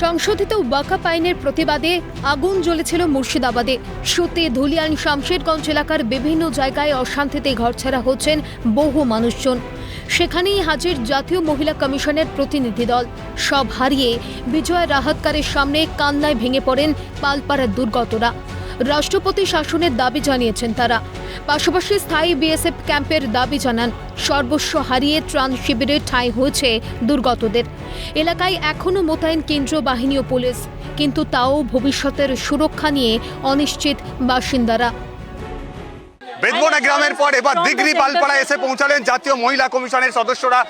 সংশোধিত ওয়াকফ আইনের প্রতিবাদে আগুন জ্বলেছিল মুর্শিদাবাদে। সুতে ধুলিয়ান শামশেরগঞ্জ এলাকার বিভিন্ন জায়গায় অশান্তিতে ঘরছাড়া হচ্ছেন বহু মানুষজন। সেখানেই হাজির জাতীয় মহিলা কমিশনের প্রতিনিধি দল। সব হারিয়ে বিজয় রাহাতকারের সামনে কান্নায় ভেঙে পড়েন পালপাড়ার দুর্গতরা। রাষ্ট্রপতি শাসনের দাবি জানিয়েছেন তারা। পাশাপাশি স্থায়ী বিএসএফ ক্যাম্পের দাবি জানান। সর্বস্ব হারিয়ে ত্রাণ শিবিরে ঠাঁই হয়েছে দুর্গতদের। এলাকায় এখনও মোতায়েন কেন্দ্রীয় বাহিনী ও পুলিশ, কিন্তু তাও ভবিষ্যতের সুরক্ষা নিয়ে অনিশ্চিত বাসিন্দারা। বেদবনা গ্রামের পর এবার দিগরি পালপাড়া এসে পৌঁছালেন জাতীয় মহিলা কমিশনের সদস্যরা।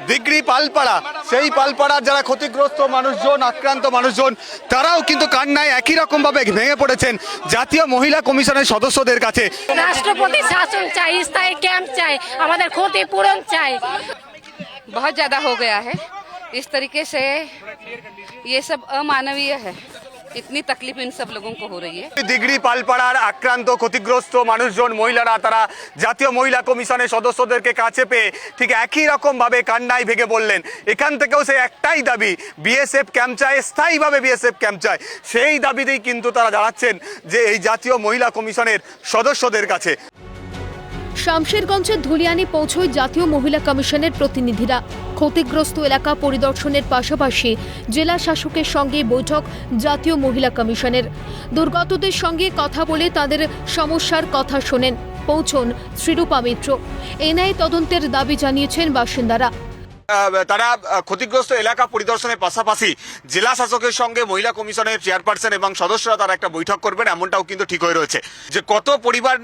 দিগরি পালপাড়া, সেই পালপাড়ার যারা ক্ষতিগ্রস্ত মানুষজন, আক্রান্ত মানুষজন, তারাও কিন্তু কান্নায় একই রকম ভাবে ভেঙে পড়েছেন জাতীয় মহিলা কমিশনের সদস্যদের কাছে। রাষ্ট্রপতি শাসন চাই, স্থায়ী ক্যাম্প চাই, আমাদের ক্ষতিপূরণ চাই। बहुत ज़्यादा हो गया है। इस तरीके से ये सब अमानवीय है। इतनी तकलीफ इन सब लोगों को हो रही है। দিগরি পালপাড়ার আক্রান্ত ক্ষতিগ্রস্ত মানুষজন, মহিলারা, তারা জাতীয় মহিলা কমিশনের সদস্যদেরকে কাছে পেয়ে ঠিক একই রকম ভাবে কান্নায় ভেঙে বললেন। এখান থেকেও সেই একটাই দাবি, বিএসএফ ক্যাম্প চায়, স্থায়ীভাবে বিএসএফ ক্যাম্প চায়। সেই দাবিতেই কিন্তু তারা জানাচ্ছেন যে এই জাতীয় মহিলা কমিশনের সদস্যদের কাছে। শামশেরগঞ্জের ধুলিয়ানে পৌঁছয় জাতীয় মহিলা কমিশনের প্রতিনিধিরা। ক্ষতিগ্রস্ত এলাকা পরিদর্শনের পাশাপাশি জেলা শাসকের সঙ্গে বৈঠক জাতীয় মহিলা কমিশনের। দুর্গতদের সঙ্গে কথা বলে তাদের সমস্যার কথা শোনেন। পৌঁছন শ্রীরূপা মিত্র। এনআইএ তদন্তের দাবি জানিয়েছেন বাসিন্দারা। তারা ক্ষতিগ্রস্ত এলাকা পরিদর্শনের পাশাপাশি জেলা শাসকের সঙ্গে মহিলা কমিশনের চেয়ারপারসন এবং সদস্যরা তারা একটা বৈঠক করবেন, এমনটাও কিন্তু ঠিক হয়ে রয়েছে। যে কত পরিবার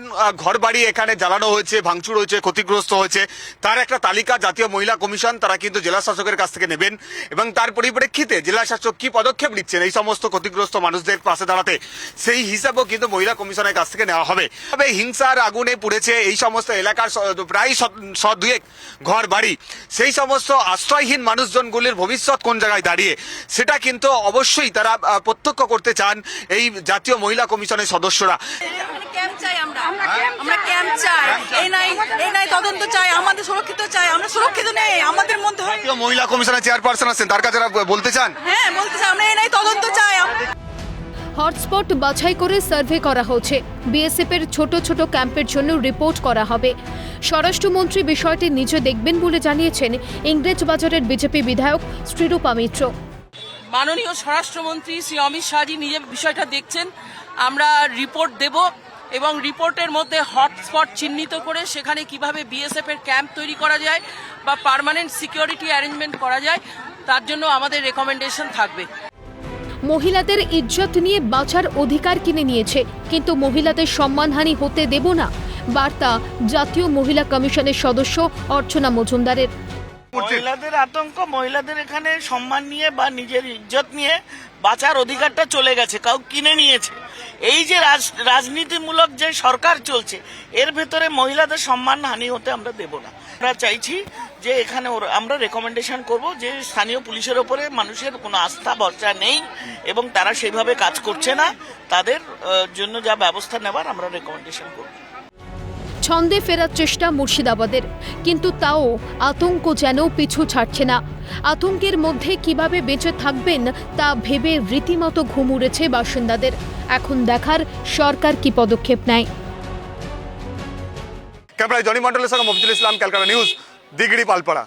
ঘর বাড়ি এখানে জ্বালানো হয়েছে, ভাঙচুর হয়েছে, ক্ষতিগ্রস্ত হয়েছে, তার একটা তালিকা জাতীয় মহিলা কমিশন তারা কিন্তু জেলা শাসকের কাছ থেকে নেবেন এবং তার পরিপ্রেক্ষিতে জেলা শাসক কি পদক্ষেপ নিচ্ছেন এই সমস্ত ক্ষতিগ্রস্ত মানুষদের পাশে দাঁড়াতে, সেই হিসাবেও কিন্তু মহিলা কমিশনের কাছ থেকে নেওয়া হবে। তবে হিংসার আগুনে পুড়েছে এই সমস্ত এলাকার প্রায় 100-2 ঘর বাড়ি। সেই সমস্ত আশ্রয়হীন মানুষজনগুলির ভবিষ্যৎ কোন জায়গায় দাঁড়িয়ে, সেটা কিন্তু অবশ্যই তারা প্রত্যক্ষ করতে চান এই জাতীয় মহিলা কমিশনের সদস্যরা। আমরা ক্যাম্প চাই, এই নাই তদন্ত চাই, আমাদের সুরক্ষিত চাই। আমরা সুরক্ষিত নেই আমাদের মধ্যে। জাতীয় মহিলা কমিশনের চেয়ারপারসন আছেন, তার কাছে বলতে চান? হ্যাঁ, বলতে চাই, আমরা এই নাই তদন্ত চাই। হটস্পট বাছাই করে সার্ভে করা হচ্ছে। বিএসএফের ছোট ছোট ক্যাম্পের জন্য রিপোর্ট করা হবে। স্বরাষ্ট্রমন্ত্রী বিষয়টি নিজে দেখবেন বলে জানিয়েছেন ইংরেজবাজারের বিজেপি বিধায়ক শ্রীরূপা মিত্র। মাননীয় স্বরাষ্ট্রমন্ত্রী শ্রী অমিত শাহজি নিজে বিষয়টা দেখছেন। আমরা রিপোর্ট দেব এবং রিপোর্টের মধ্যে হটস্পট চিহ্নিত করে সেখানে কিভাবে বিএসএফ এর ক্যাম্প তৈরি করা যায় বা পার্মানেন্ট সিকিউরিটি অ্যারেঞ্জমেন্ট করা যায়, তার জন্য আমাদের রেকমেন্ডেশন থাকবে। মহিলাদের ইজ্জত নিয়ে বাঁচার অধিকার কিনে নিয়েছে, কিন্তু মহিলাদের সম্মানহানি হতে দেব না, বার্তা জাতীয় মহিলা কমিশনের সদস্য অর্চনা মজুমদারের। মহিলাদের আতঙ্ক, মহিলাদের এখানে সম্মান নিয়ে বা নিজের ইজ্জত নিয়ে বাঁচার অধিকারটা চলে গেছে, কাউ কিনে নিয়েছে। এই যে রাজনীতিমূলক যে সরকার চলছে, এর ভেতরে মহিলাদের সম্মান হানি হতে আমরা দেব না। আমরা চাইছি যে এখানে আমরা রেকমেন্ডেশন করব যে স্থানীয় পুলিশের ওপরে মানুষের কোনো আস্থা ভরসা নেই এবং তারা সেইভাবে কাজ করছে না, তাদের জন্য যা ব্যবস্থা নেবার আমরা রেকমেন্ডেশন করব। ছন্দে ফেরার চেষ্টা মুর্শিদাবাদের, কিন্তু তাও আতঙ্ক যেন পিছু ছাড়ছে না। আতঙ্কের মধ্যে কিভাবে বেঁচে থাকবেন তা ভেবে রীতিমতো ঘুম উড়েছে বাসিন্দাদের। এখন দেখার সরকার কি পদক্ষেপ নেয়। ক্যামেরায় জনি মন্ডলের সঙ্গে মফিজুল ইসলাম, ক্যালকাটা নিউজ, দিগরি পালপাড়া।